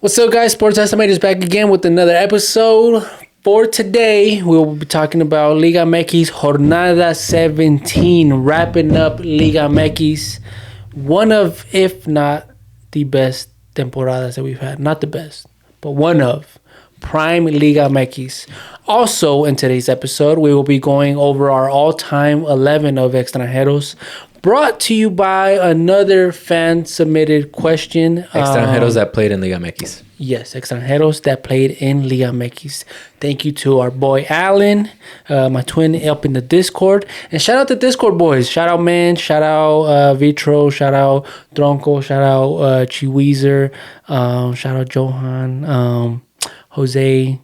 What's up, guys? Sports Estimator is back again with another episode. For today, we'll be talking about Liga MX Jornada 17, wrapping up Liga MX. One of, if not the best temporadas that we've had. Not the best, but one of. Prime Liga MX. Also, in today's episode, we will be going over our all-time 11 of Extranjeros, brought to you by another fan-submitted question. Extranjeros that played in Liga MX. Yes, extranjeros that played in Liga MX. Thank you to our boy Alan, my twin up in the Discord. And shout out to Discord boys. Shout out Man, shout out Vitro, shout out Tronco, shout out Chiweezer, shout out Johan, Jose,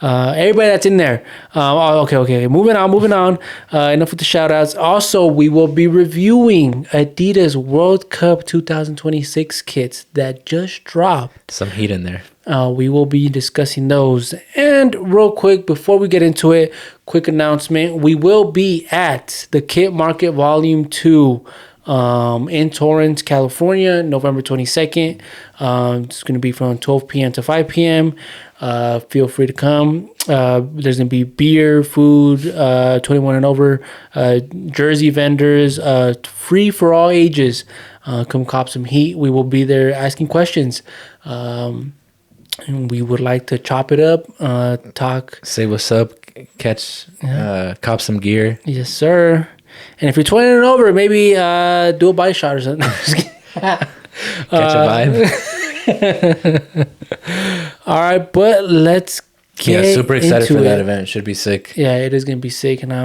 everybody that's in there. Okay. Moving on. Enough with the shout outs. Also, we will be reviewing Adidas World Cup 2026 kits that just dropped. Some heat in there. We will be discussing those. And real quick, before we get into it, quick announcement. We will be at the Kit Market Volume 2 in Torrance, California, November 22nd. It's going to be from 12 p.m. to 5 p.m. Feel free to come. There's going to be beer, food, 21 and over, jersey vendors, free for all ages. Come cop some heat. We will be there asking questions. And we would like to chop it up, talk. Say what's up, catch, cop some gear. Yes, sir. And if you're 20 and over, maybe do a body shot or something. Catch a vibe. All right, but let's get super excited into for that it. event. Should be sick. Yeah, it is going to be sick. And I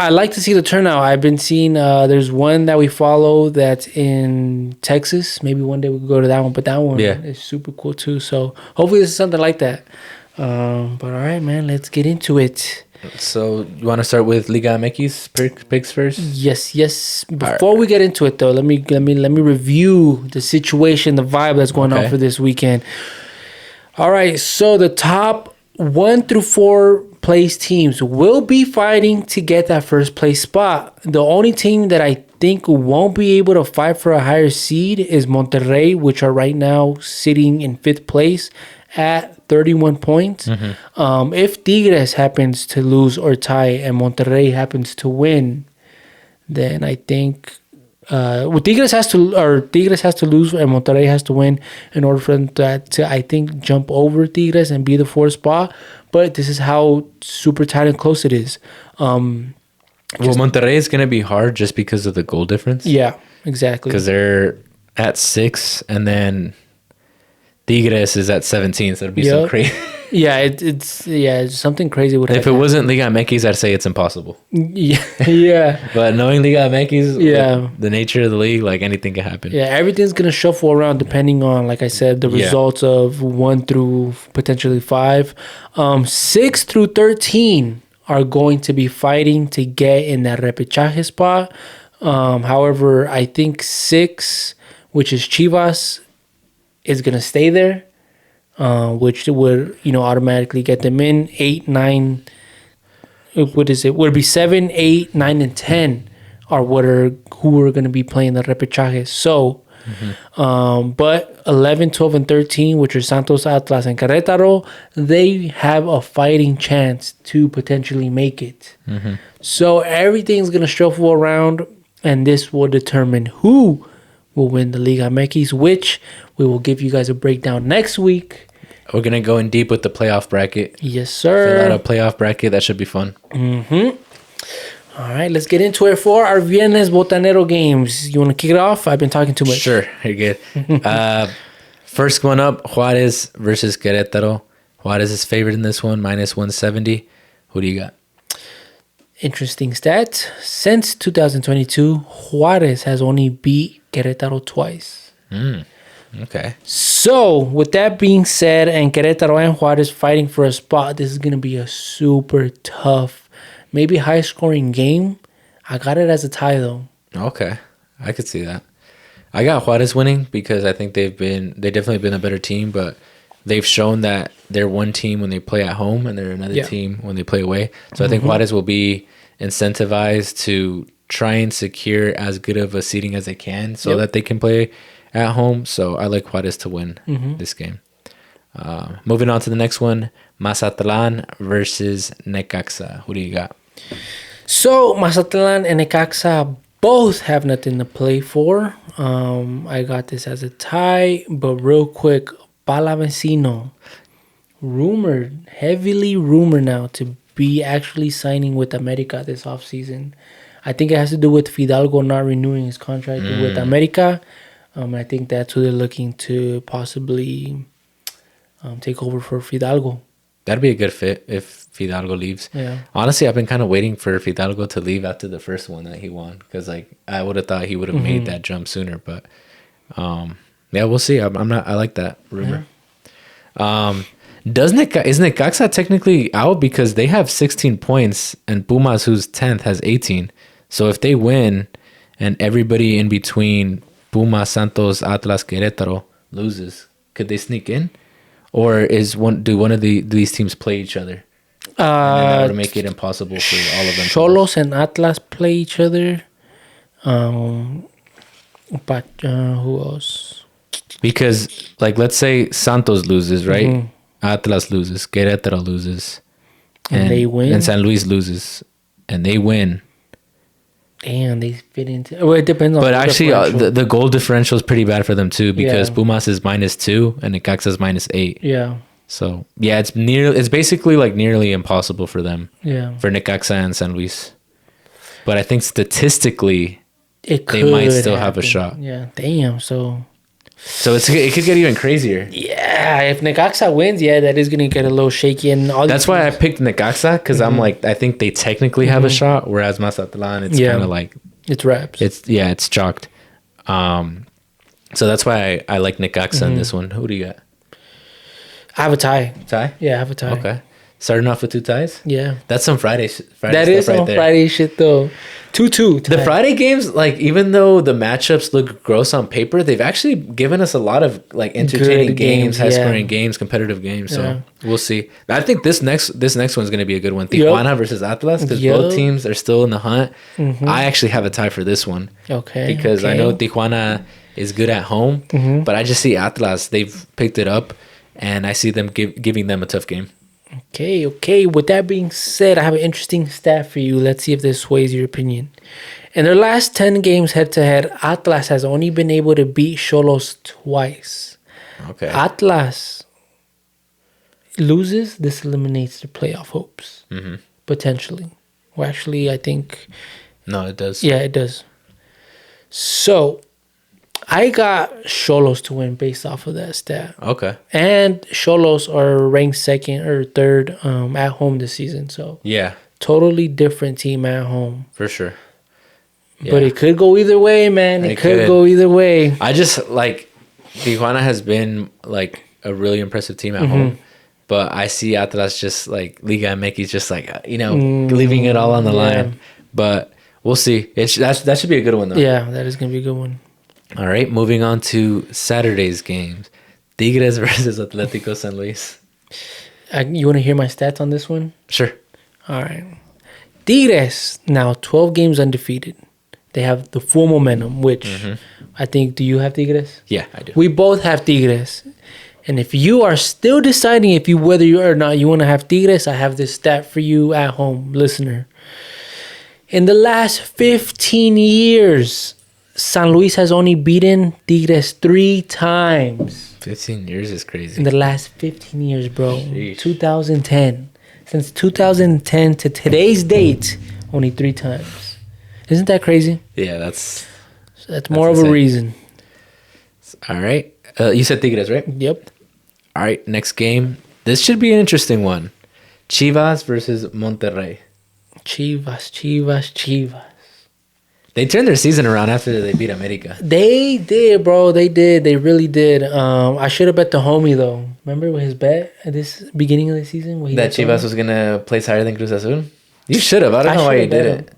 like to see the turnout. I've been seeing there's one that we follow that's in Texas. Maybe one day we could go to that one. But that one is super cool too. So hopefully this is something like that. But all right, man, let's get into it. So you want to start with Liga MX picks first? Yes. Before we get into it, though, let me review the situation, the vibe that's going on for this weekend. All right, so the top 1 through 4 place teams will be fighting to get that first place spot. The only team that I think won't be able to fight for a higher seed is Monterrey, which are right now sitting in 5th place at 31 points. If Tigres happens to lose or tie and Monterrey happens to win, then I think Tigres has to lose and Monterrey has to win in order for them to I think jump over Tigres and be the 4th spot. But this is how super tight and close it is. Monterrey is going to be hard just because of the goal difference. Yeah, exactly. Because they're at 6 and then Tigres is at 17, so it'd be so crazy. It's something crazy would happen. If it wasn't Liga MX, I'd say it's impossible. Yeah. But knowing Liga MX, the nature of the league, like anything can happen. Yeah, everything's gonna shuffle around depending on, like I said, the results of 1 through potentially 5. 6 through 13 are going to be fighting to get in that repechaje spot. However, I think 6, which is Chivas, is going to stay there, which would, automatically get them in. 8, 9, what is it? Would it be 7, 8, 9, and 10 are who are going to be playing the repechaje. So, but 11, 12, and 13, which are Santos, Atlas, and Querétaro, they have a fighting chance to potentially make it. So everything's going to shuffle around, and this will determine who will win the Liga MX, which we will give you guys a breakdown next week. We're going to go in deep with the playoff bracket. Yes, sir. Fill out a playoff bracket. That should be fun. All right, let's get into it for our Viernes Botanero games. You want to kick it off? I've been talking too much. Sure, you're good. First one up, Juárez versus Querétaro. Juárez is favored in this one, minus 170. Who do you got? Interesting stat. Since 2022, Juárez has only beat Querétaro twice. Okay. So, with that being said, and Querétaro and Juárez fighting for a spot, this is going to be a super tough, maybe high-scoring game. I got it as a tie, though. Okay. I could see that. I got Juárez winning because I think they've definitely been a better team, but they've shown that they're one team when they play at home and they're another team when they play away. So I think Juárez will be incentivized to try and secure as good of a seeding as they can so that they can play at home. So I like Juarez to win this game. Moving on to the next one, Mazatlan versus Necaxa. Who do you got? So Mazatlan and Necaxa both have nothing to play for. I got this as a tie, but real quick, Palavecino, heavily rumored now to be actually signing with America this offseason. I think it has to do with Fidalgo not renewing his contract with America. I think that's who they're looking to possibly take over for Fidalgo. That'd be a good fit if Fidalgo leaves. Yeah. Honestly, I've been kind of waiting for Fidalgo to leave after the first one that he won, because like I would have thought he would have made that jump sooner. But yeah, we'll see. I like that rumor. Yeah. Is Necaxa technically out because they have 16 points and Pumas, who's 10th, has 18. So if they win and everybody in between Pumas, Santos, Atlas, Querétaro loses, could they sneak in? Or do one of these teams play each other? And that would make it impossible for all of them. Xolos and Atlas play each other. But who else? Because, like, let's say Santos loses, right? Atlas loses. Querétaro loses. And they win. And San Luis loses. And they win. Damn, they fit into... Well, it depends on But actually, the goal differential is pretty bad for them, too, because Pumas is -2 and Necaxa is -8. Yeah. So, yeah, it's basically, like, nearly impossible for them. Yeah. For Necaxa and San Luis. But I think statistically, they might still have a shot. Yeah. Damn, So it could get even crazier. Yeah, if Necaxa wins, that is gonna get a little shaky. And that's why I picked Necaxa, because I'm like, I think they technically have a shot, whereas Mazatlan, it's kind of like it's wraps. It's chalked. So that's why I like Necaxa in this one. Who do you got? I have a tie. Tie? Yeah, I have a tie. Okay. Starting off with 2 ties? Yeah. That's some Friday that is some Friday shit, though. 2-2. The Friday games, like, even though the matchups look gross on paper, they've actually given us a lot of, like, entertaining games, high-scoring games, competitive games. So we'll see. I think this next one's going to be a good one. Tijuana versus Atlas, because both teams are still in the hunt. I actually have a tie for this one. Okay. Because I know Tijuana is good at home, but I just see Atlas. They've picked it up, and I see them giving them a tough game. Okay. With that being said, I have an interesting stat for you. Let's see if this sways your opinion. In their last 10 games head-to-head, Atlas has only been able to beat Xolos twice. Okay. Atlas loses, this eliminates their playoff hopes. Potentially. Well, actually, I think... No, it does. Yeah, it does. So... I got Xolos to win based off of that stat. Okay. And Xolos are ranked 2nd or 3rd at home this season. So yeah, totally different team at home. For sure. Yeah. But it could go either way, man. It could go either way. I just, like, Tijuana has been, like, a really impressive team at home. But I see Atlas just, like, Liga MX just, like, leaving it all on the line. But we'll see. That should be a good one, though. Yeah, that is going to be a good one. All right, moving on to Saturday's games. Tigres versus Atlético San Luis. You want to hear my stats on this one? Sure. All right. Tigres, now 12 games undefeated. They have the full momentum, which I think, do you have Tigres? Yeah, I do. We both have Tigres. And if you are still deciding whether you or not you want to have Tigres, I have this stat for you at home, listener. In the last 15 years... San Luis has only beaten Tigres 3 times. 15 years is crazy. In the last 15 years, bro. Sheesh. 2010. Since 2010 to today's date, only 3 times. Isn't that crazy? Yeah, that's more of a reason. All right. You said Tigres, right? Yep. All right, next game. This should be an interesting one. Chivas versus Monterrey. Chivas. They turned their season around after they beat America. They did, bro. They did. They really did. I should have bet the homie, though. Remember with his bet at this beginning of the season? That Chivas was going to place higher than Cruz Azul? You should have. I don't know why you did it.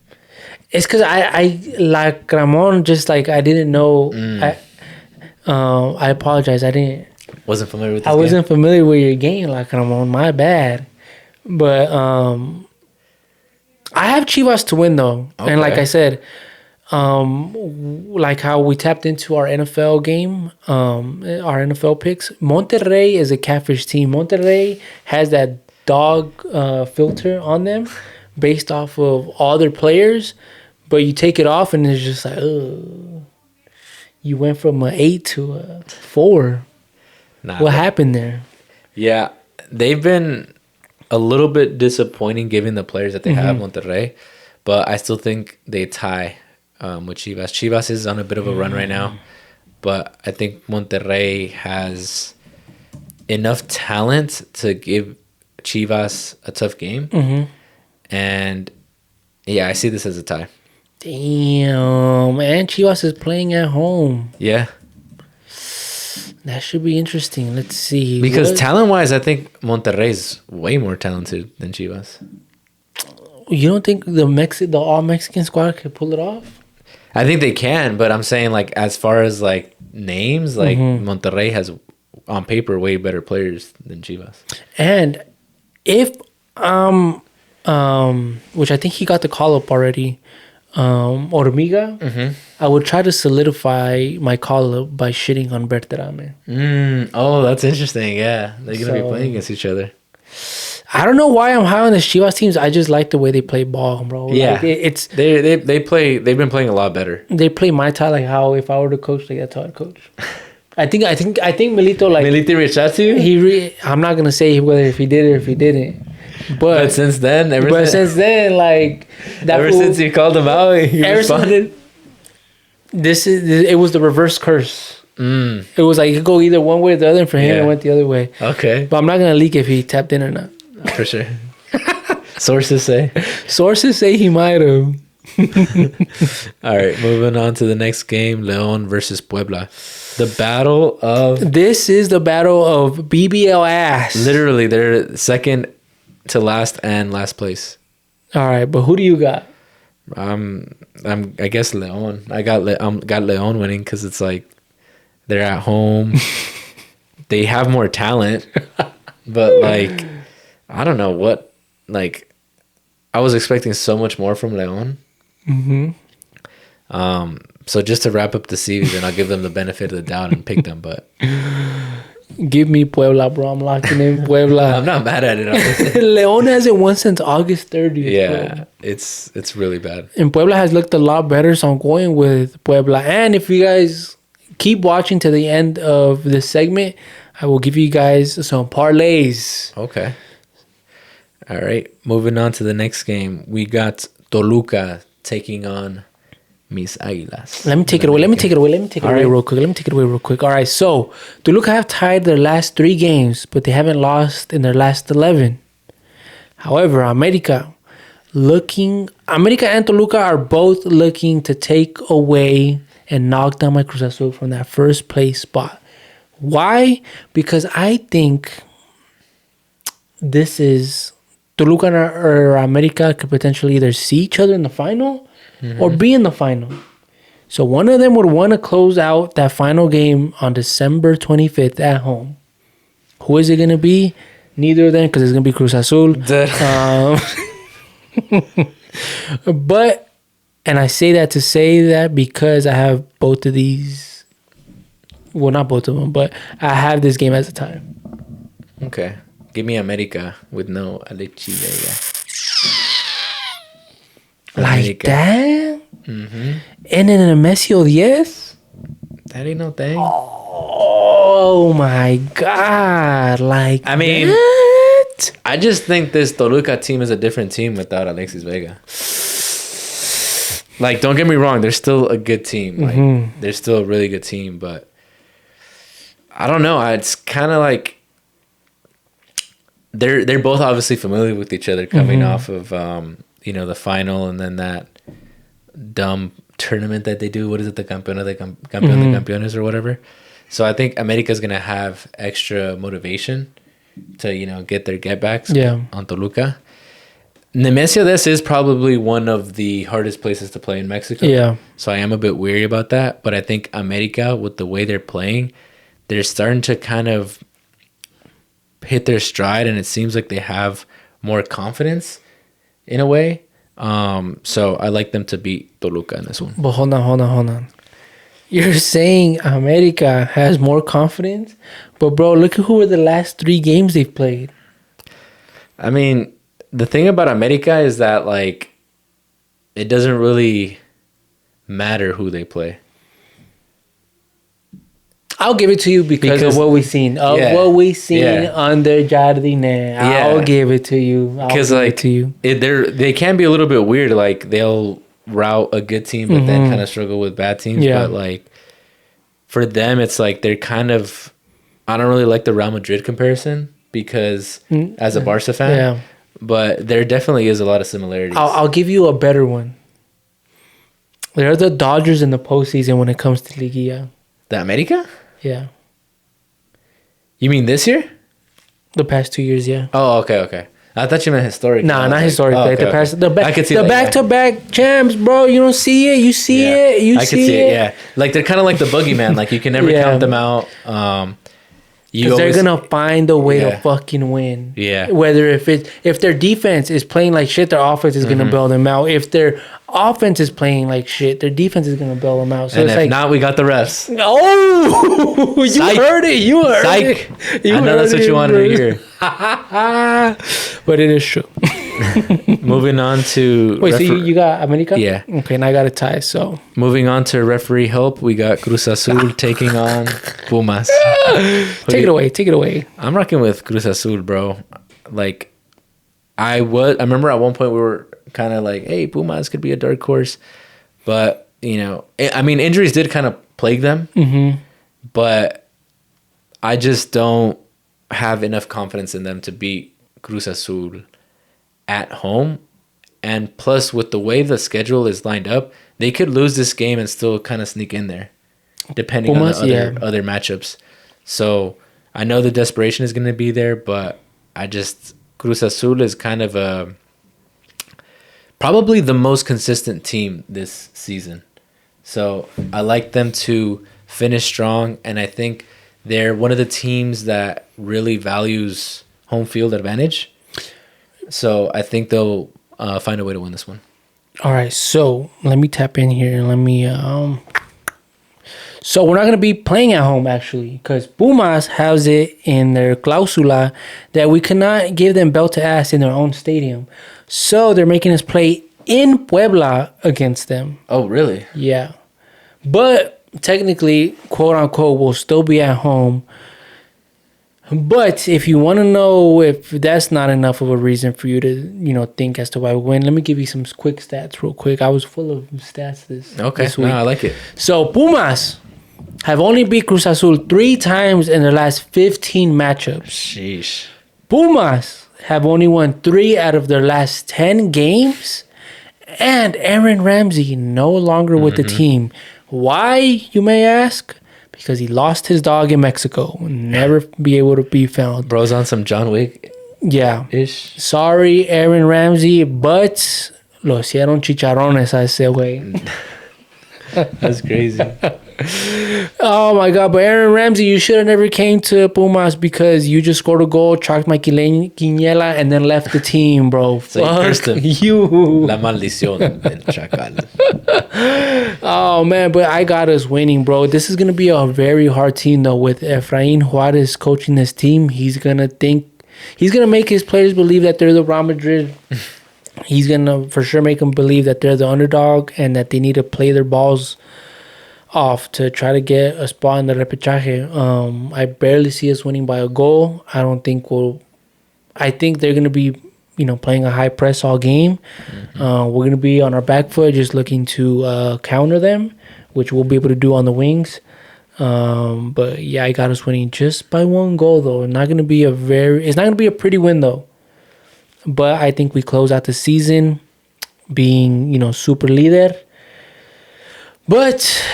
It's because I like Ramon, just like I didn't know. I apologize. Wasn't familiar with this game. Wasn't familiar with your game, like Ramon. My bad. But I have Chivas to win, though. Okay. And like I said... like how we tapped into our NFL game, our NFL picks. Monterrey is a catfish team. Monterrey has that dog filter on them based off of all their players, but you take it off and it's just like, oh, you went from an 8 to a 4. What happened there? Yeah, they've been a little bit disappointing given the players that they have, Monterrey, but I still think they tie with Chivas. Chivas is on a bit of a run right now, but I think Monterrey has enough talent to give Chivas a tough game. And yeah, I see this as a tie. Damn, and Chivas is playing at home. Yeah. That should be interesting. Let's see. Because talent-wise, I think Monterrey is way more talented than Chivas. You don't think the all-Mexican squad could pull it off? I think they can, but I'm saying, like, as far as, like, names, like, Monterrey has, on paper, way better players than Chivas. And if, which I think he got the call-up already, Hormiga, I would try to solidify my call-up by shitting on Berterame. Oh, that's interesting. Yeah, they're going to be playing against each other. I don't know why I'm high on the Chivas teams. I just like the way they play ball, bro. Yeah, like it's they play. They've been playing a lot better. They play my tie like how if I were to coach, like that's how I'd coach. I think Milito like Milito reached out to you. I'm not gonna say whether if he did or if he didn't. But since then, like that ever since you called him out, he responded. It was the reverse curse. It was like it could go either one way or the other, and for him it went the other way. Okay. But I'm not gonna leak if he tapped in or not. For sure. Sources say he might have. All right, moving on to the next game, León versus Puebla. This is the battle of BBL ass. Literally, they're second to last and last place. All right, but who do you got? I guess León. I got León winning because it's like they're at home. They have more talent, but like I don't know what. Like I was expecting so much more from León. So just to wrap up the season, I'll give them the benefit of the doubt and pick them. But give me Puebla, bro. I'm locking in Puebla. I'm not mad at it. León hasn't won since August 30th. Yeah, bro. it's really bad. And Puebla has looked a lot better, so I'm going with Puebla. And if you guys keep watching to the end of this segment, I will give you guys some parlays. Okay. All right. Moving on to the next game, we got Toluca taking on Mis Águilas. Let me take it away real quick. All right, so Toluca have tied their last 3 games, but they haven't lost in their last 11. However, America and Toluca are both looking to take away and knock down my Cruz Azul from that first place spot. Why? Because I think this is Toluca or America could potentially either see each other in the final or be in the final. So one of them would want to close out that final game on December 25th at home. Who is it going to be? Neither of them, because it's going to be Cruz Azul. But, and I say that to say that because I have both of these. Well, not both of them, but I have this game as a tie. Okay. Give me America with no Alexi Vega. Like that? And in a Messi 10? That ain't no thing. Oh my God. Like I mean, that? I just think this Toluca team is a different team without Alexis Vega. Like, don't get me wrong. They're still a good team. Like, they're still a really good team, but I don't know. It's kind of like they're both obviously familiar with each other coming off of the final and then that dumb tournament that they do. What is it? The Campeón de Campeones or whatever. So I think America's gonna have extra motivation to get their get-backs on Toluca. Nemesio Des is probably one of the hardest places to play in Mexico. Yeah. So I am a bit weary about that. But I think America, with the way they're playing, they're starting to kind of hit their stride, and it seems like they have more confidence in a way. So I like them to beat Toluca in this one. But hold on. You're saying America has more confidence, but bro, look at who were the last 3 games they've played. I mean, the thing about America is that like it doesn't really matter who they play. I'll give it to you because of what we've seen. What we've seen under Jardine. I'll give it to you. Because like they can be a little bit weird. Like they'll route a good team, but then kind of struggle with bad teams. Yeah. But like for them, it's like they're kind of. I don't really like the Real Madrid comparison because as a Barca fan, but there definitely is a lot of similarities. I'll give you a better one. They're the Dodgers in the postseason when it comes to Liga. The America? Yeah. You mean this year? The past 2 years, yeah. Oh, okay. I thought you meant historic. Nah, not historic. I could see the back-to-back champs, bro. You don't see it. You see it. I could see it. Yeah, like they're kind of like the boogeyman. Like you can never count them out. Because they're gonna find a way to fucking win. Yeah. Whether if their defense is playing like shit, their offense is gonna bail them out. If their offense is playing like shit, their defense is gonna bail them out. So and it's if like, not, we got the refs. Oh, you heard it. You heard it. I know that's what you wanted to hear. But it is true. Moving on to so you got America? Yeah. Okay, now I got a tie. So moving on to referee help, we got Cruz Azul taking on Pumas. Take it away. I'm rocking with Cruz Azul, bro. Like I remember at one point we were kind of like, hey, Pumas could be a dark horse, but I mean, injuries did kind of plague them, but I just don't have enough confidence in them to beat Cruz Azul at home. And plus, with the way the schedule is lined up, they could lose this game and still kind of sneak in there, depending Pumas, on the other matchups. So I know the desperation is going to be there, but Cruz Azul is kind of probably the most consistent team this season. So I like them to finish strong, and I think they're one of the teams that really values home field advantage. So I think they'll find a way to win this one. All right, so let me tap in here and let me... So we're not going to be playing at home, actually, because Pumas has it in their clausula that we cannot give them belt to ass in their own stadium. So they're making us play in Puebla against them. Oh, really? Yeah. But technically, quote unquote, we'll still be at home. But if you want to know if that's not enough of a reason for you to, think as to why we win, let me give you some quick stats real quick. I was full of stats this week. I like it. So Pumas have only beat Cruz Azul 3 times in their last 15 matchups. Sheesh. Pumas have only won 3 out of their last 10 games. And Aaron Ramsey no longer with the team. Why, you may ask? Because he lost his dog in Mexico. Never be able to be found. Bro's on some John Wick. Yeah. Ish. Sorry, Aaron Ramsey, but lo hicieron chicharrones a ese güey. That's crazy. Oh my God! But Aaron Ramsey, you should have never came to Pumas because you just scored a goal, chalked my quiniela, and then left the team, bro. So you cursed him. You. La maldición del chacal. Oh man, but I got us winning, bro. This is gonna be a very hard team though. With Efrain Juarez coaching this team, he's gonna make his players believe that they're the Real Madrid. He's gonna for sure make them believe that they're the underdog and that they need to play their balls off to try to get a spot in the repechaje. I barely see us winning by a goal. I think they're gonna be, playing a high press all game. We're gonna be on our back foot, just looking to counter them, which we'll be able to do on the wings. But yeah, I got us winning just by 1 goal though. It's not gonna be a pretty win though. But I think we close out the season being, super leader. But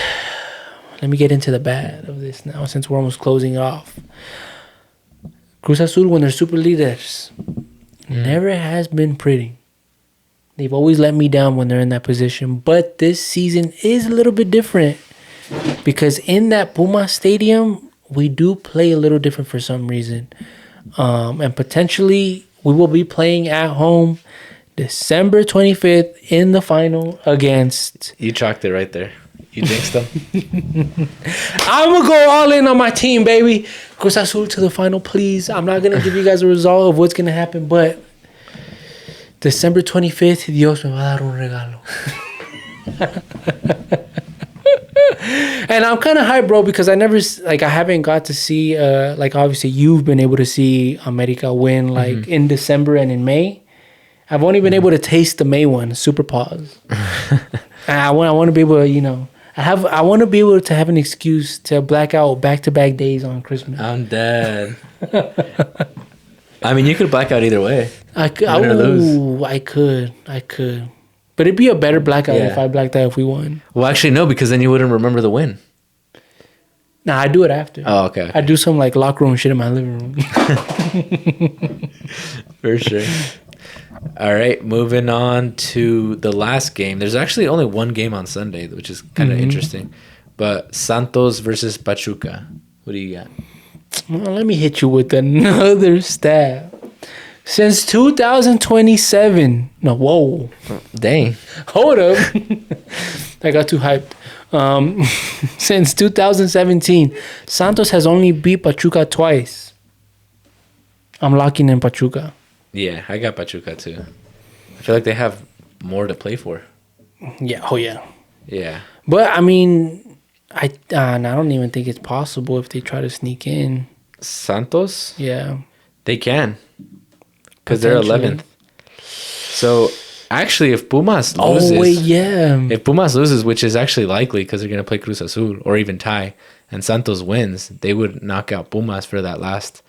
let me get into the bad of this now since we're almost closing it off. Cruz Azul, when they're super leaders, never has been pretty. They've always let me down when they're in that position. But this season is a little bit different because in that Puma Stadium, we do play a little different for some reason. And potentially... we will be playing at home December 25th in the final against... You chalked it right there. You jinxed them. I'm going to go all in on my team, baby. Cruz Azul to the final, please. I'm not going to give you guys a result of what's going to happen, but December 25th, Dios me va a dar un regalo. And I'm kind of hyped, bro, because I haven't got to see, obviously you've been able to see America win, in December and in May. I've only been able to taste the May one, Super Pause. And I want to be able to, I want to be able to have an excuse to black out back-to-back days on Christmas. I'm dead. I mean, you could black out either way. I could. I could. But it'd be a better blackout if I blacked out if we won. Well, actually, no, because then you wouldn't remember the win. Nah, I do it after. Oh, okay. I do some locker room shit in my living room. For sure. All right, moving on to the last game. There's actually only one game on Sunday, which is kind of interesting. But Santos versus Pachuca. What do you got? Well, let me hit you with another stat. Since 2027. No, whoa. Dang. Hold up. I got too hyped. Since 2017, Santos has only beat Pachuca twice. I'm locking in Pachuca. Yeah, I got Pachuca too. I feel like they have more to play for. Yeah. Oh, yeah. Yeah. But, I mean, I don't even think it's possible if they try to sneak in. Santos? Yeah. They can. Because they're 11th. So, actually, if Pumas loses... Oh, wait, yeah. If Pumas loses, which is actually likely because they're going to play Cruz Azul or even tie, and Santos wins, they would knock out Pumas for that last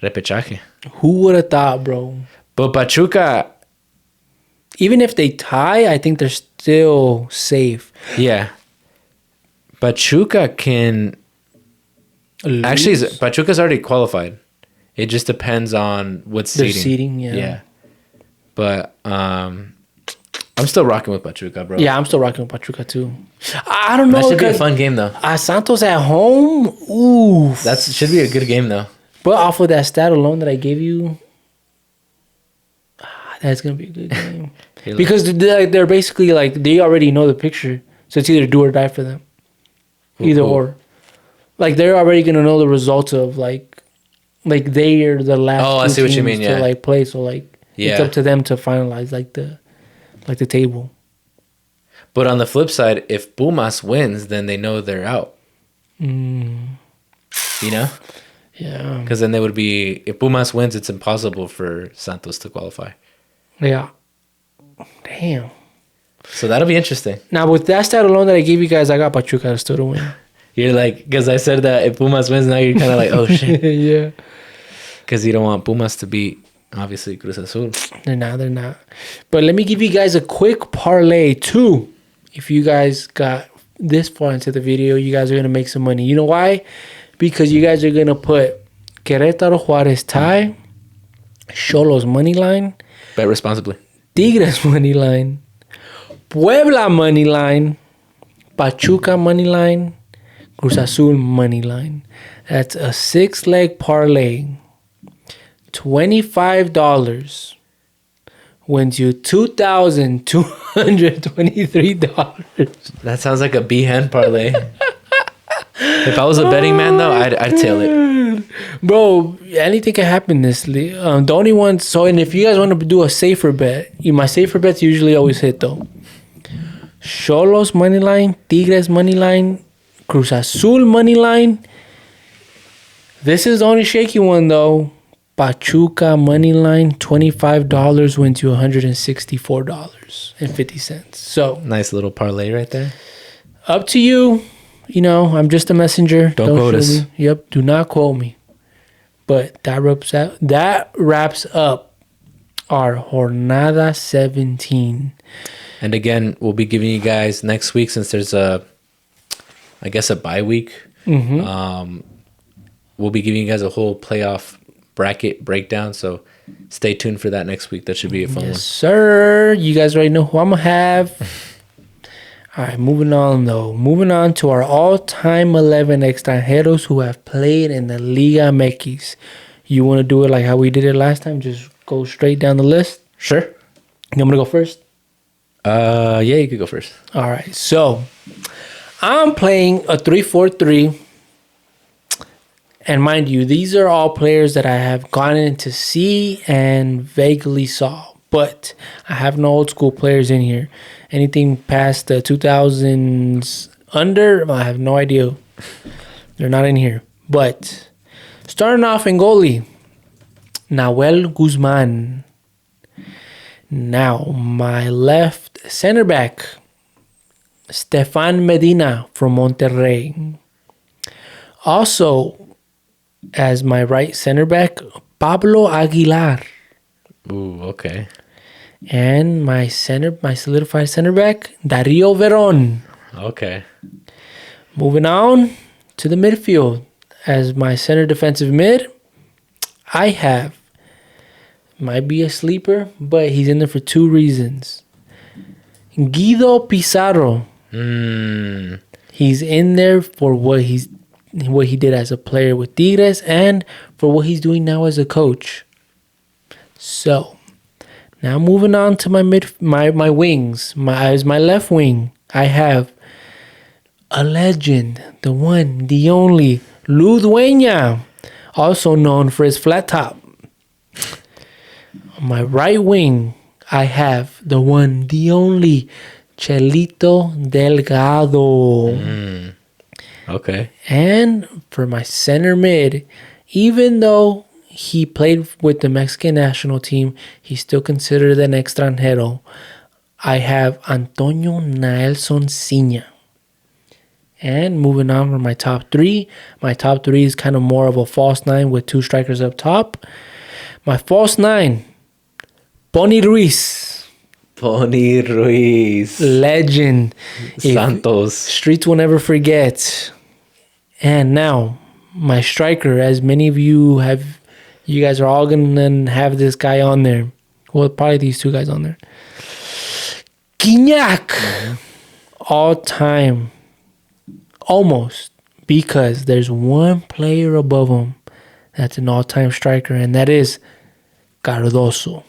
repechaje. Who would have thought, bro? But Pachuca... Even if they tie, I think they're still safe. Yeah. Pachuca can... Lose? Actually, Pachuca's already qualified. It just depends on what's Their seeding. seeding, yeah. Yeah. But I'm still rocking with Pachuca, bro. Yeah, I'm still rocking with Pachuca, too. I don't know. That should be a fun game, though. Santos at home? Ooh. That should be a good game, though. But off of that stat alone that I gave you, that's going to be a good game. Because they're basically they already know the picture. So it's either do or die for them. Either or. They're already going to know the results of they are the last. Oh, I see what you mean. Yeah. To play, so it's up to them to finalize the table. But on the flip side, if Pumas wins, then they know they're out. You know? Yeah. Because then they would be. If Pumas wins, it's impossible for Santos to qualify. Yeah. Damn. So that'll be interesting. Now with that stat alone that I gave you guys, I got Pachuca still to win. You're because I said that if Pumas wins, now you're kind of oh shit. Yeah. Because you don't want Pumas to beat, obviously, Cruz Azul. They're not. But let me give you guys a quick parlay, too. If you guys got this far into the video, you guys are going to make some money. You know why? Because you guys are going to put Querétaro Juárez tie, Xolos money line. Bet responsibly. Tigres money line. Puebla money line. Pachuca money line. Cruz Azul money line. That's a 6-leg parlay. $25 wins you $2,223. That sounds like a B-hand parlay. If I was a betting man, though, I'd tail it. Bro, anything can happen this league. The only one... and if you guys want to do a safer bet, my safer bets usually always hit, though. Xolos money line, Tigres money line, Cruz Azul money line. This is the only shaky one, though. Pachuca money line, $25 wins you $164.50. So nice little parlay right there. Up to you. I'm just a messenger. Don't quote us. Me. Yep, do not quote me. But that wraps up our Jornada 17. And again, we'll be giving you guys next week, since there's a bye week. Mm-hmm. We'll be giving you guys a whole playoff bracket breakdown, so stay tuned for that next week. That should be a fun one. Sir. You guys already know who I'm gonna have. All right, moving on to our all-time 11 extranjeros who have played in the Liga MX. You want to do it like how we did it last time? Just go straight down the list? Sure. You want me to go first? Yeah, you could go first. All right. So I'm playing a 3-4-3. And mind you, these are all players that I have gone in to see and vaguely saw. But I have no old school players in here. Anything past the 2000s under, I have no idea. They're not in here. But starting off in goalie, Nahuel Guzman. Now, my left center back, Stefan Medina from Monterrey. Also, as my right center back, Pablo Aguilar. Ooh, okay. And my solidified center back, Dario Veron. Okay. Moving on to the midfield. As my center defensive mid, I have, might be a sleeper, but he's in there for two reasons. Guido Pizarro. He's in there for what he did as a player with Tigres and for what he's doing now as a coach. So, now moving on to my wings. As my left wing, I have a legend, the one, the only, Ludueña, also known for his flat top. On my right wing, I have the one, the only, Chelito Delgado. Okay. And for my center mid, even though he played with the Mexican national team, he's still considered an extranjero. I have Antonio Naelson Ciña. And moving on for my top three. My top three is kind of more of a false nine with two strikers up top. My false nine, Pony Ruiz. Pony Ruiz. Legend. Santos. Streets will never forget. And now, my striker, as many of you have, you guys are all going to have this guy on there. Well, probably these two guys on there. Guiñac. All time. Almost. Because there's one player above him that's an all-time striker, and that is Cardozo.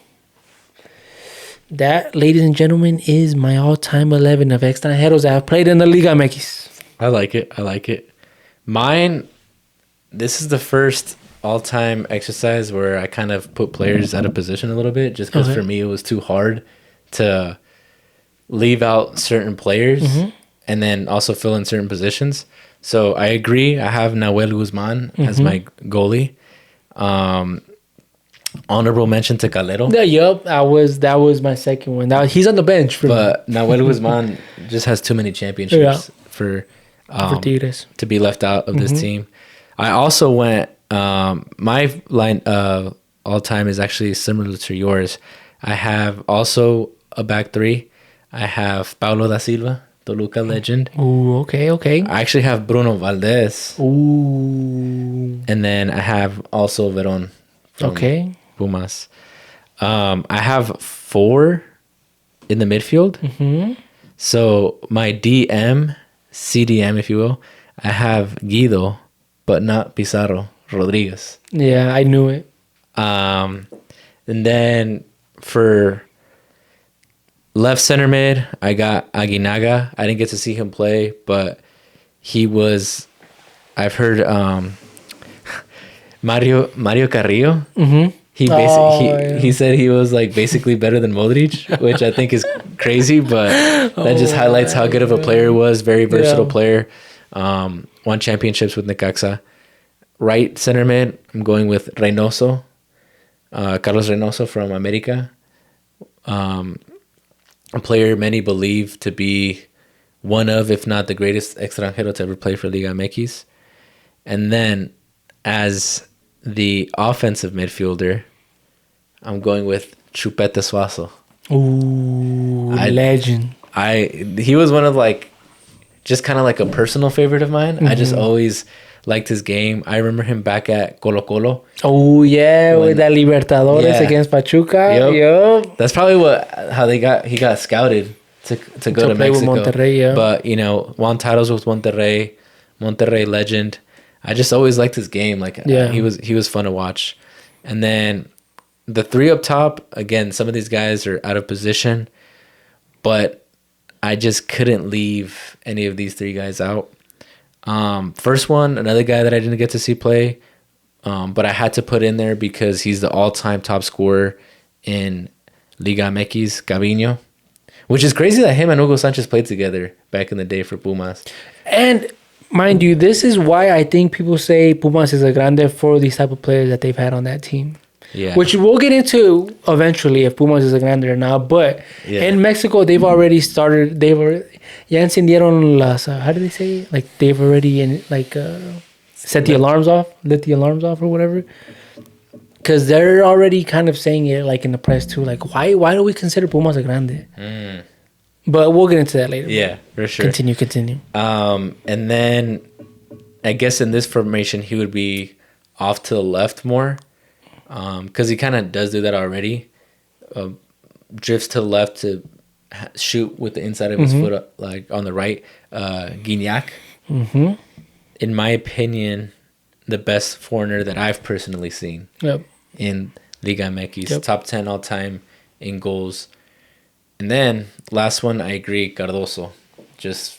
That, ladies and gentlemen, is my all-time 11 of extranjeros that have played in the Liga MX. I like it. Mine, this is the first all-time exercise where I kind of put players out of position a little bit, just because for me it was too hard to leave out certain players and then also fill in certain positions. So I agree. I have Nahuel Guzman as my goalie. Honorable mention to Calero. Yeah, yup. That was my second one. He's on the bench for But Nahuel Guzman just has too many championships for Tigres to be left out of this team. I also went, my line all time is actually similar to yours. I have also a back three. I have Paulo da Silva, Toluca legend. Ooh, okay. I actually have Bruno Valdez. Ooh. And then I have also Veron from Pumas. I have 4 in the midfield. So my CDM, if you will, I have Guido, but not Pizarro, Rodriguez. Yeah, I knew it. And then for left center mid, I got Aguinaga. I didn't get to see him play, but he was, I've heard Mario Carrillo. He said he was like basically better than Modric, which I think is crazy, but that just highlights how good of a player he was. Very versatile player. Won championships with Necaxa. Right center mid, I'm going with Reynoso, Carlos Reynoso from America. A player many believe to be one of, if not the greatest extranjero to ever play for Liga MX. And then as the offensive midfielder, I'm going with Chupete Suazo. Ooh, legend. He was one of like, just kind of like a personal favorite of mine. I just always liked his game. I remember him back at Colo Colo. Oh yeah, with that Libertadores against Pachuca. Yep. That's probably how he got scouted to go to play Mexico. with Monterrey, But won titles with Monterrey legend. I just always liked his game. Like he was fun to watch. And then the three up top, again, some of these guys are out of position, but I just couldn't leave any of these three guys out. First one, another guy that I didn't get to see play, but I had to put in there because he's the all-time top scorer in Liga MX, Guiñac, which is crazy that him and Hugo Sanchez played together back in the day for Pumas. And mind you, this is why I think people say Pumas is a grande for these type of players that they've had on that team. Yeah. Which we'll get into eventually if Pumas is a grande or not. But in Mexico, they've already started. Ya encendieron las. How do they say it? Like they've already set the alarms off, lit the alarms off or whatever. Because they're already kind of saying it like in the press too. Like why do we consider Pumas a grande? But we'll get into that later. Yeah, for sure. Continue. And then I guess in this formation he would be off to the left more. Because he kind of does do that already. Drifts to the left to shoot with the inside of his foot, like on the right. Guiñac. Mm-hmm. In my opinion, the best foreigner that I've personally seen in Liga MX. Top 10 all time in goals. And then last one, I agree, Cardozo. Just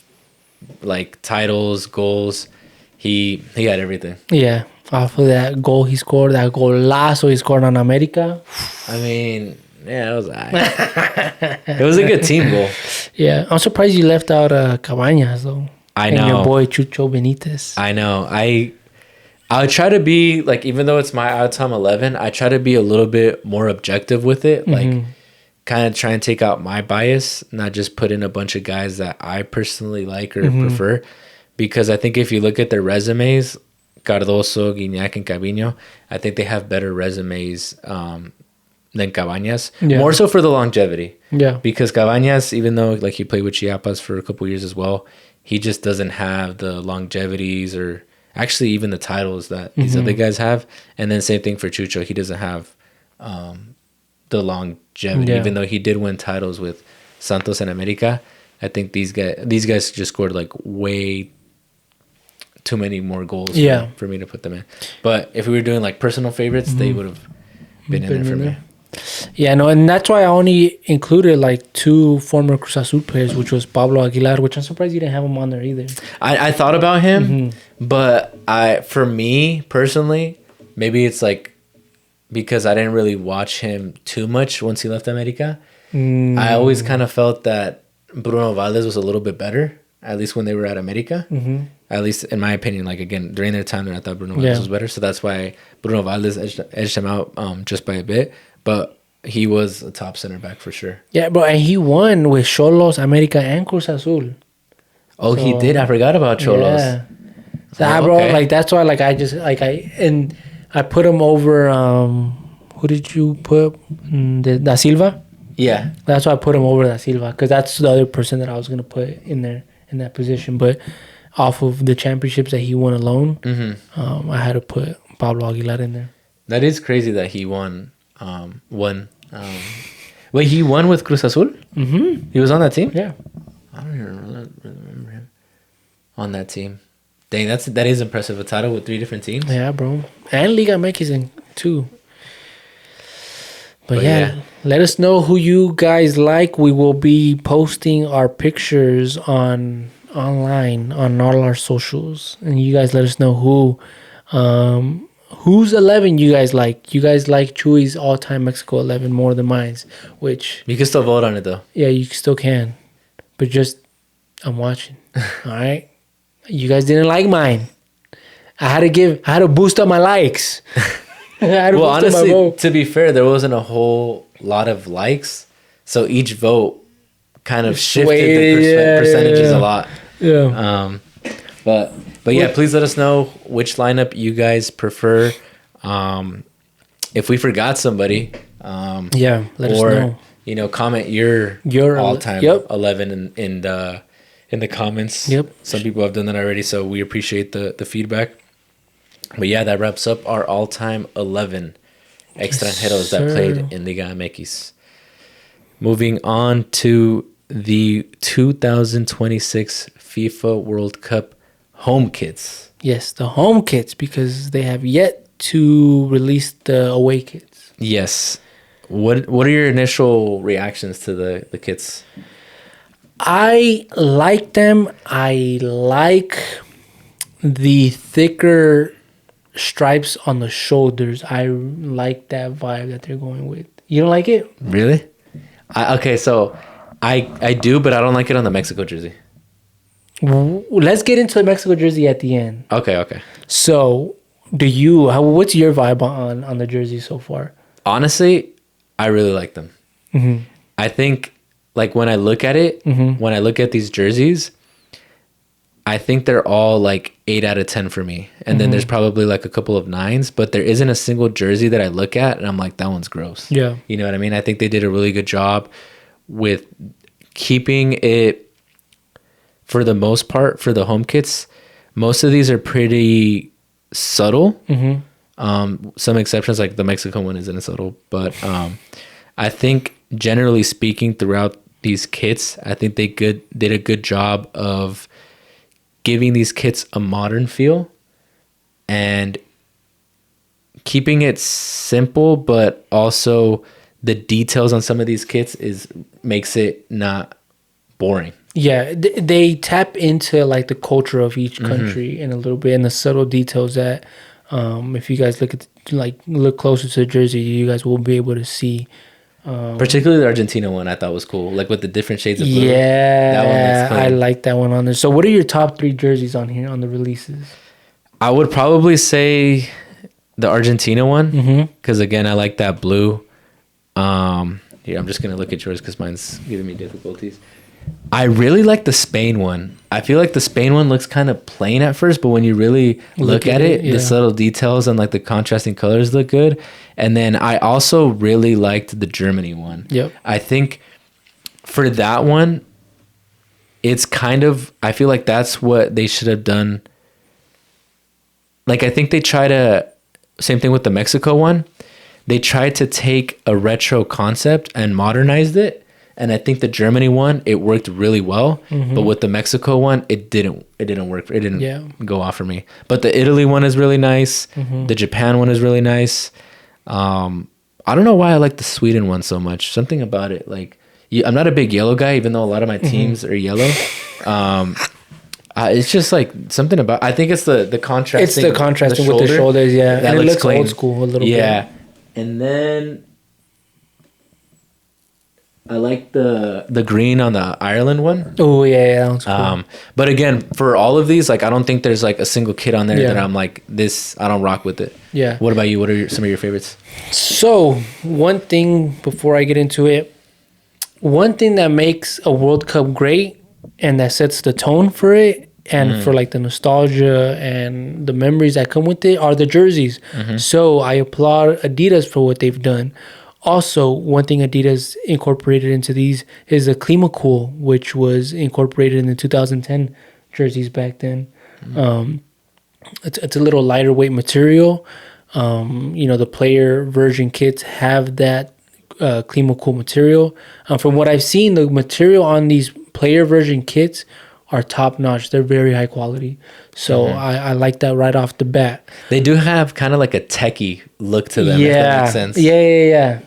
like titles, goals. He had everything. Yeah. Off of that goal he scored, that golazo he scored on America. I mean, yeah, it was it was a good team goal. Yeah, I'm surprised you left out Cabañas though. I know. And your boy Chucho Benitez. I know. I try to be like, even though it's my all-time 11, I try to be a little bit more objective with it. Like, kind of try and take out my bias, not just put in a bunch of guys that I personally like or prefer. Because I think if you look at their resumes, Cardozo, Guiñac, and Guiñac, I think they have better resumes than Cabañas. Yeah. More so for the longevity. Yeah. Because Cabañas, even though like he played with Chiapas for a couple years as well, he just doesn't have the longevities or actually even the titles that these other guys have. And then same thing for Chucho. He doesn't have the longevity, even though he did win titles with Santos and America. I think these guys just scored like way too many more goals for me to put them in. But if we were doing like personal favorites, they would have been in there for me. Yeah, no, and that's why I only included like two former Cruz Azul players, which was Pablo Aguilar, which I'm surprised you didn't have him on there either. I thought about him, but for me personally, maybe it's like because I didn't really watch him too much once he left America. I always kind of felt that Bruno Valdez was a little bit better, at least when they were at America. At least in my opinion, like again, during their time there, I thought Bruno Valdez was better. So that's why Bruno Valdez edged him out just by a bit. But he was a top center back for sure. Yeah, bro, and he won with Xolos, America, and Cruz Azul. Oh, so, he did. I forgot about Xolos. Yeah. So, bro, like that's why, like I put him over. Who did you put? Da Silva. Yeah, that's why I put him over Da Silva because that's the other person that I was gonna put in there in that position. But off of the championships that he won alone, I had to put Pablo Aguilar in there. That is crazy that he won. Wait, he won with Cruz Azul? He was on that team? Yeah. I don't even remember him on that team. Dang, that is impressive. A title with 3 different teams? Yeah, bro. And Liga MX in 2. But yeah, let us know who you guys like. We will be posting our pictures online on all our socials. And you guys let us know who's 11 you guys like. You guys like Chuy's all-time Mexico 11 more than mine's, which... You can still vote on it, though. Yeah, you still can. But just, I'm watching. All right? You guys didn't like mine. I had to boost up my likes. Well, honestly, to be fair, there wasn't a whole lot of likes. So each vote kind of shifted the percentages a lot. Yeah. But yeah, please let us know which lineup you guys prefer. If we forgot somebody, let us know. Comment your all-time 11 in the comments. Yep. Some people have done that already, so we appreciate the feedback. But yeah, that wraps up our all-time 11 extranjeros that played in Liga MX. Moving on to the 2026 FIFA World Cup home kits. Yes, the home kits, because they have yet to release the away kits. Yes. What are your initial reactions to the kits? I like them. I like the thicker stripes on the shoulders. I like that vibe that they're going with. You don't like it? Really? Okay, so I do, but I don't like it on the Mexico jersey. Let's get into the Mexico jersey at the end. Okay. So, what's your vibe on the jersey so far? Honestly, I really like them. Mm-hmm. I think, like, when I look at it, when I look at these jerseys, I think they're all like 8 out of 10 for me. And then there's probably like a couple of 9s, but there isn't a single jersey that I look at and I'm like, that one's gross. Yeah. You know what I mean? I think they did a really good job with keeping it, for the most part, for the home kits. Most of these are pretty subtle. Some exceptions, like the Mexico one isn't subtle, but I think generally speaking throughout these kits, I think they did a good job of giving these kits a modern feel and keeping it simple, but also the details on some of these kits makes it not boring. Yeah, they tap into like the culture of each country in a little bit, and the subtle details that if you guys look closer to the jersey, you guys will be able to see. Particularly the Argentina one, I thought was cool, like with the different shades of blue. Yeah, that one looks clean. I like that one on there. So, what are your top 3 jerseys on here on the releases? I would probably say the Argentina one because again, I like that blue. Here, I'm just gonna look at yours because mine's giving me difficulties. I really like the Spain one. I feel like the Spain one looks kind of plain at first, but when you really look at it, the subtle details and like the contrasting colors look good. And then I also really liked the Germany one. Yep. I think for that one, it's kind of, I feel like that's what they should have done. Like, I think they try to, same thing with the Mexico one. They tried to take a retro concept and modernized it. And I think the Germany one, it worked really well. But with the Mexico one, it didn't work. It didn't go off for me. But the Italy one is really nice. The Japan one is really nice. I don't know why I like the Sweden one so much. Something about it. Like, I'm not a big yellow guy, even though a lot of my teams are yellow. It's just like something about, I think it's the contrast. It's the contrasting with the shoulders, yeah. That and it looks clean. old school a little bit. Yeah. And then I like the green on the Ireland one. Oh yeah, that one's cool. But again, for all of these, like, I don't think there's like a single kit on there that I'm like, this, I don't rock with it. Yeah. What about you? What are some of your favorites? So, one thing before I get into it, one thing that makes a World Cup great and that sets the tone for it and for like the nostalgia and the memories that come with it are the jerseys. So, I applaud Adidas for what they've done. Also, one thing Adidas incorporated into these is the Climacool, which was incorporated in the 2010 jerseys back then. It's a little lighter weight material. The player version kits have that Climacool material. From what I've seen, the material on these player version kits are top notch. They're very high quality. So I like that right off the bat. They do have kind of like a techie look to them, if that makes sense. Yeah.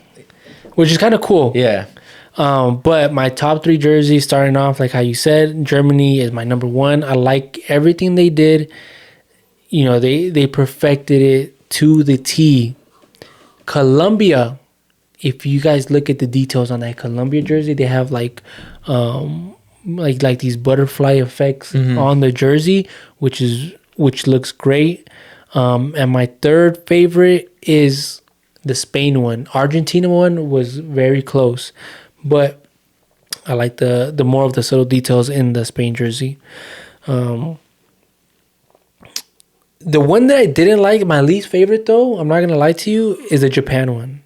Which is kind of cool. Yeah. But my top 3 jerseys, starting off, like how you said, Germany is my number 1. I like everything they did. You know, they perfected it to the T. Colombia, if you guys look at the details on that Colombia jersey, they have like these butterfly effects on the jersey, which looks great. And my third favorite is the Spain one. Argentina one was very close, but I like the more of the subtle details in the Spain jersey. The one that I didn't like, my least favorite though, I'm not gonna lie to you, is the Japan one.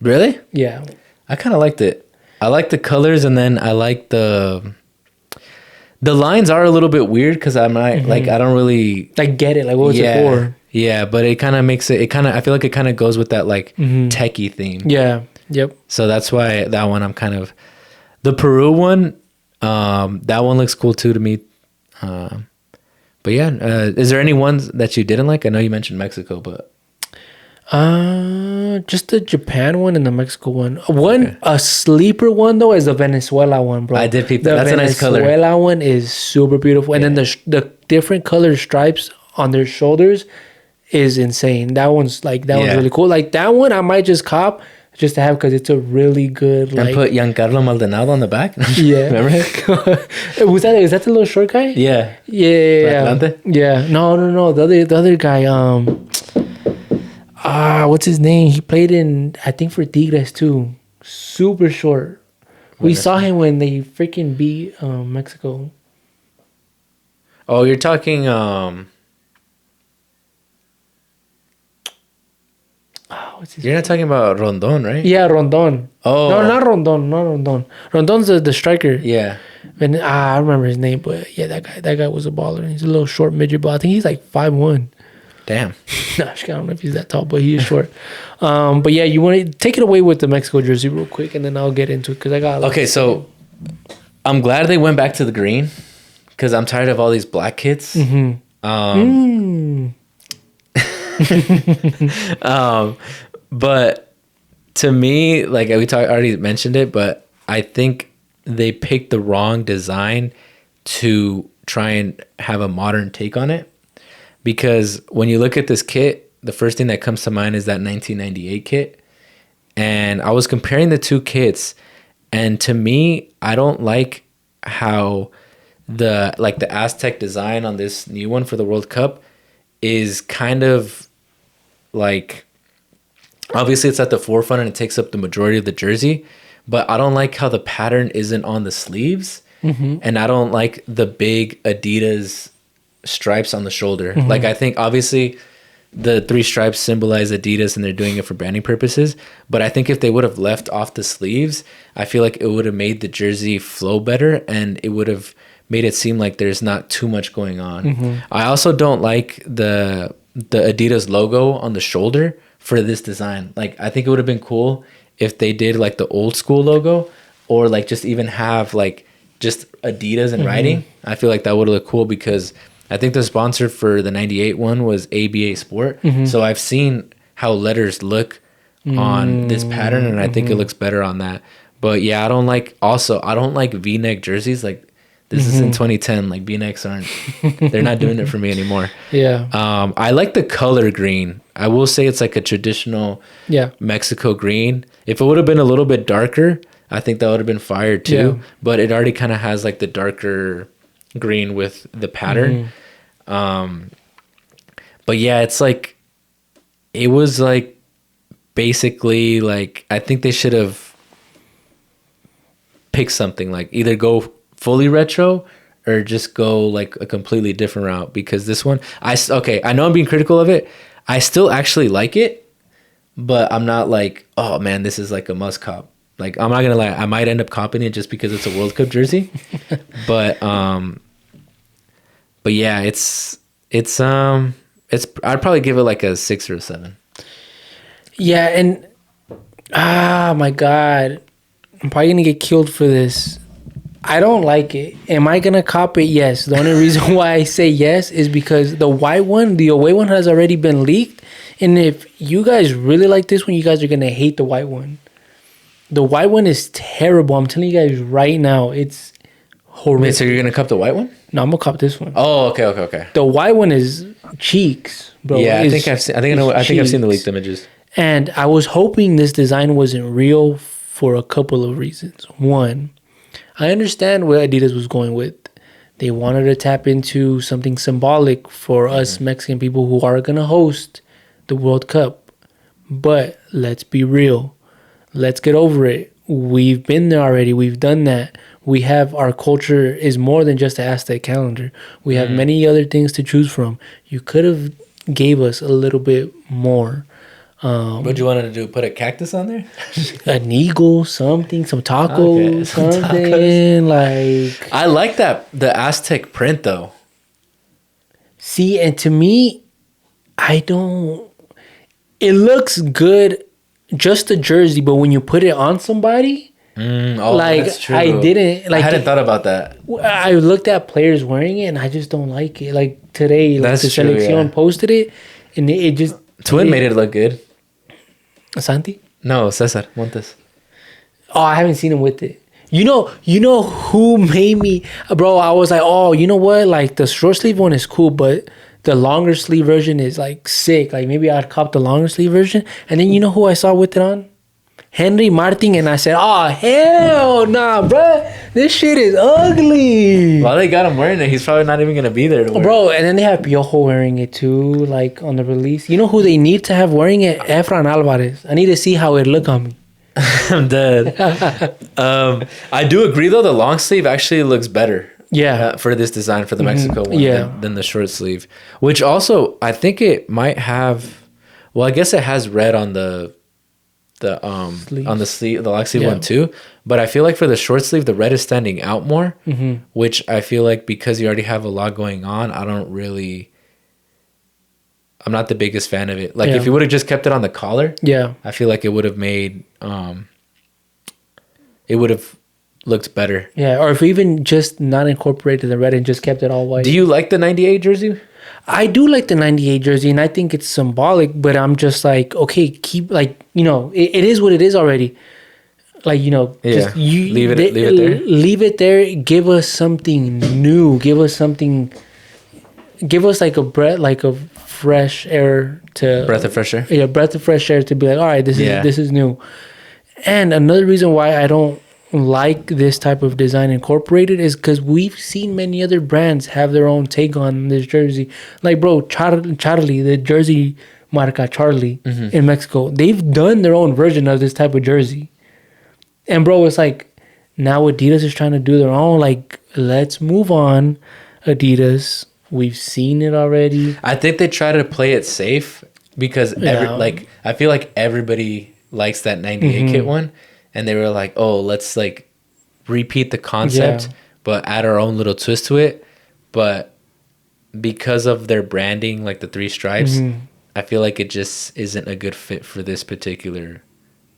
Really? Yeah. I kind of liked it. I like the colors, and then I like the lines are a little bit weird because I don't really like get it. Like, what was it for? Yeah, but it kind of makes it I feel like it kind of goes with that like techie theme. Yeah. Yep. So that's why that one I'm kind of, the Peru one, that one looks cool too to me. But yeah, is there any ones that you didn't like? I know you mentioned Mexico, but Just the Japan one and the Mexico one. A sleeper one though is the Venezuela one, bro. I did peep that. That's a nice color. The Venezuela one is super beautiful, and then the different color stripes on their shoulders is insane. That one's really cool. Like that one, I might just cop just to have because it's a really good. And put Giancarlo Maldonado on the back. Yeah, remember it? Is that the little short guy? Yeah. Yeah. No. The other guy. What's his name? He played in, I think, for Tigres too. Super short. We saw him when they freaking beat Mexico. Oh, you're talking. You're not talking about Rondon, right? Yeah, Rondon. Oh, no, not Rondon. Rondon's the striker. Yeah. And I remember his name, but yeah, that guy was a baller. He's a little short midget, but I think he's like 5'1". Damn. I don't know if he's that tall, but he is short. But yeah, you want to take it away with the Mexico jersey real quick, and then I'll get into it because I got. Okay, so I'm glad they went back to the green because I'm tired of all these black kids. But to me, like already mentioned it, but I think they picked the wrong design to try and have a modern take on it. Because when you look at this kit, the first thing that comes to mind is that 1998 kit. And I was comparing the two kits, and to me, I don't like how the Aztec design on this new one for the World Cup is kind of like, obviously it's at the forefront and it takes up the majority of the jersey, but I don't like how the pattern isn't on the sleeves, and I don't like the big Adidas stripes on the shoulder. Like, I think obviously the 3 stripes symbolize Adidas and they're doing it for branding purposes, but I think if they would have left off the sleeves, I feel like it would have made the jersey flow better and it would have made it seem like there's not too much going on. I also don't like the Adidas logo on the shoulder for this design. Like, I think it would have been cool if they did like the old school logo, or like just even have like just Adidas in writing. I feel like that would have looked cool because I think the sponsor for the 98 one was ABA Sport. So I've seen how letters look on this pattern, and I think it looks better on that. But yeah, I don't like V-neck jerseys. Like, this is in 2010. Like, V-necks they're not doing it for me anymore. Yeah. I like the color green. I will say it's like a traditional Mexico green. If it would have been a little bit darker, I think that would have been fire too. Yeah. But it already kind of has like the darker green with the pattern. But yeah, it's like, it was like basically like, I think they should have picked something like either go fully retro or just go like a completely different route, because this one I know I'm being critical of it. I still actually like it, but I'm not like, oh man, this is like a must cop. Like, I'm not gonna lie, I might end up copying it just because it's a World Cup jersey. But yeah, it's I'd probably give it like a 6 or a 7. Yeah, and my God, I'm probably gonna get killed for this. I don't like it. Am I gonna cop it? Yes. The only reason why I say yes is because the white one, the away one, has already been leaked. And if you guys really like this one, you guys are gonna hate the white one. The white one is terrible. I'm telling you guys right now, it's horrible. Wait, so you're gonna cop the white one? No, I'm gonna cop this one. Oh, okay. The white one is cheeks, bro. Yeah, I think I've seen the leaked images. And I was hoping this design wasn't real for a couple of reasons. One, I understand where Adidas was going with. They wanted to tap into something symbolic for us Mexican people who are going to host the World Cup. But let's be real. Let's get over it. We've been there already. We've done that. We have, our culture is more than just the Aztec calendar. We have many other things to choose from. You could have gave us a little bit more. What do you want to do? Put a cactus on there? An eagle, something, some tacos, something like. I like that, the Aztec print though. See, and to me, I don't. It looks good, just the jersey, but when you put it on somebody, like that's true. I didn't like. I hadn't thought about that. I looked at players wearing it, and I just don't like it. Like today, like that's the true, Selección posted it, and it just. Twin made it look good. Santi? No, Cesar Montes. Oh, I haven't seen him with it. You know who made me, bro? I was like, oh, you know what? Like the short sleeve one is cool, but the longer sleeve version is like sick. Like maybe I'd cop the longer sleeve version. And then you know who I saw with it on? Henry Martin, and I said, oh, hell nah, bro. This shit is ugly. While they got him wearing it, he's probably not even going to be there to wear Bro, and then they have Piojo wearing it too, like on the release. You know who they need to have wearing it? Efrain Alvarez. I need to see how it look on me. I'm dead. I do agree, though. The long sleeve actually looks better. Yeah. For this design for the Mexico one than the short sleeve. Which also, I think it might have... Well, I guess it has red on the sleeve, the long sleeve one too, but I feel like for the short sleeve the red is standing out more, which I feel like because you already have a lot going on, I'm not the biggest fan of it. Like if you would have just kept it on the collar, I feel like it would have made it would have looked better. Or if we even just not incorporated the red and just kept it all white. Do you like the 98 jersey? I do like the 98 jersey, and I think it's symbolic, but I'm just like, okay, keep, like, you know, it is what it is already. Like, you know, just leave it there. Leave it there. Give us something new. Give us like a breath of fresh air to... Breath of fresh air? Yeah, breath of fresh air to be like, all right, this is new. And another reason why I don't like this type of design incorporated is because we've seen many other brands have their own take on this jersey. Like, bro, Charlie, the jersey marca Charlie in Mexico, they've done their own version of this type of jersey. And bro, it's like now Adidas is trying to do their own. Like, let's move on, Adidas. We've seen it already. I think they try to play it safe because I feel like everybody likes that 98 kit one. And they were like, oh, let's like repeat the concept, but add our own little twist to it. But because of their branding, like the 3 stripes, I feel like it just isn't a good fit for this particular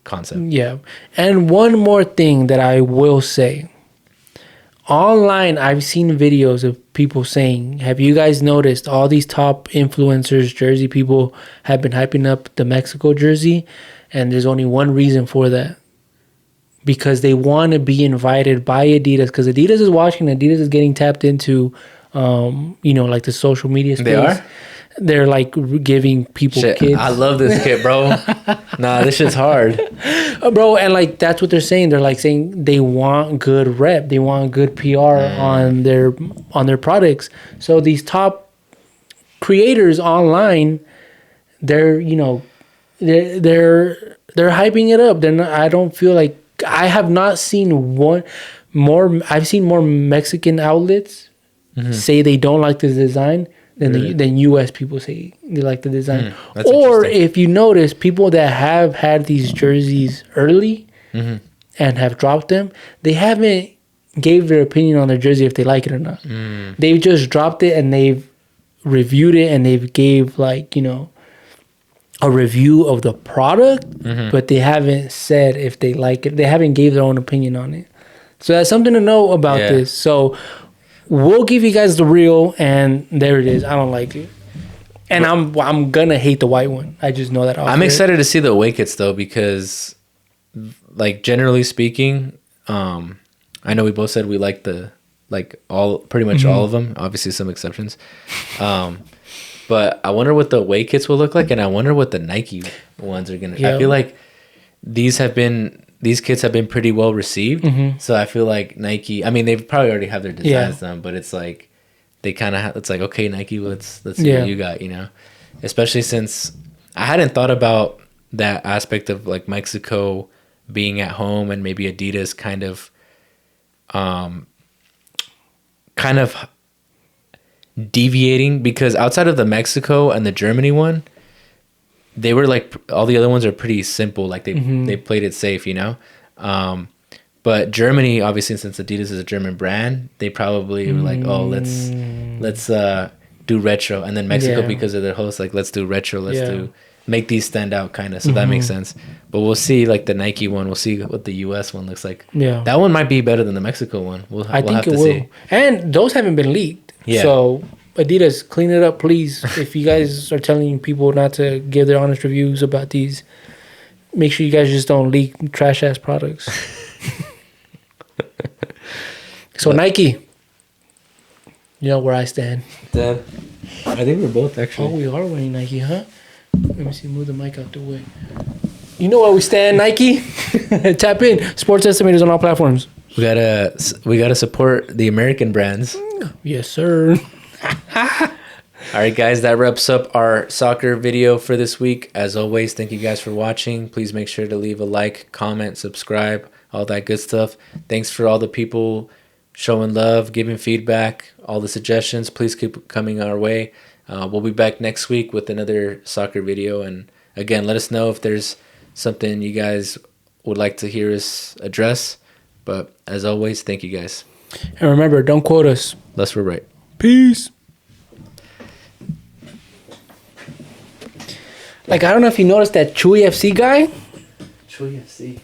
concept. Yeah. And one more thing that I will say. Online, I've seen videos of people saying, have you guys noticed all these top influencers, jersey people have been hyping up the Mexico jersey? And there's only one reason for that. Because they want to be invited by Adidas, because Adidas is watching. Adidas is getting tapped into, like the social media space. They are? They're like giving people kits. I love this kit, bro. Nah, this shit's hard. Bro, and like that's what they're saying. They're like saying they want good rep. They want good PR on their products. So these top creators online, they're hyping it up. I don't feel like I have not seen I've seen more Mexican outlets say they don't like this design than U.S. people say they like the design. Or if you notice, people that have had these jerseys early and have dropped them, they haven't gave their opinion on their jersey if they like it or not. They've just dropped it and they've reviewed it and they've gave a review of the product, but they haven't said if they like it. They haven't gave their own opinion on it. So that's something to know about this. So we'll give you guys the real, and there it is. I don't like it. And I'm gonna hate the white one. I just know that. I'm excited to see the away kits though, because like generally speaking, I know we both said we like pretty much all of them. Obviously some exceptions. But I wonder what the away kits will look like, and I wonder what the Nike ones are gonna. I feel like these kits have been pretty well received. So I feel like Nike. I mean, they probably already have their designs done, but it's like they kind of. It's like, okay, Nike, let's see what you got. Especially since I hadn't thought about that aspect of like Mexico being at home and maybe Adidas kind of deviating, because outside of the Mexico and the Germany one, they were like all the other ones are pretty simple. Like they played it safe, But Germany, obviously, since Adidas is a German brand, they probably were like, oh, let's do retro. And then Mexico, because of their host, like let's do retro. Let's make these stand out, kind of. So that makes sense. But we'll see, like the Nike one. We'll see what the US one looks like. Yeah, that one might be better than the Mexico one. I think it will. See. And those haven't been leaked. Yeah. So Adidas, clean it up, please. If you guys are telling people not to give their honest reviews about these, make sure you guys just don't leak trash ass products. So Nike, you know where I stand. Dad, I think we're both Oh, actually. we are wearing Nike, huh? Let me see. Move the mic out the way. You know where we stand, Nike. Tap in. Sports Estimators on all platforms. We gotta support the American brands. Yes, sir. All right, guys, that wraps up our soccer video for this week. As always, thank you guys for watching. Please make sure to leave a like, comment, subscribe, all that good stuff. Thanks for all the people showing love, giving feedback, all the suggestions. Please keep coming our way. We'll be back next week with another soccer video. And again, let us know if there's something you guys would like to hear us address. But as always, thank you guys. And remember, don't quote us. Unless we're right. Peace. Like, I don't know if you noticed that Chewy FC guy. Chewy FC.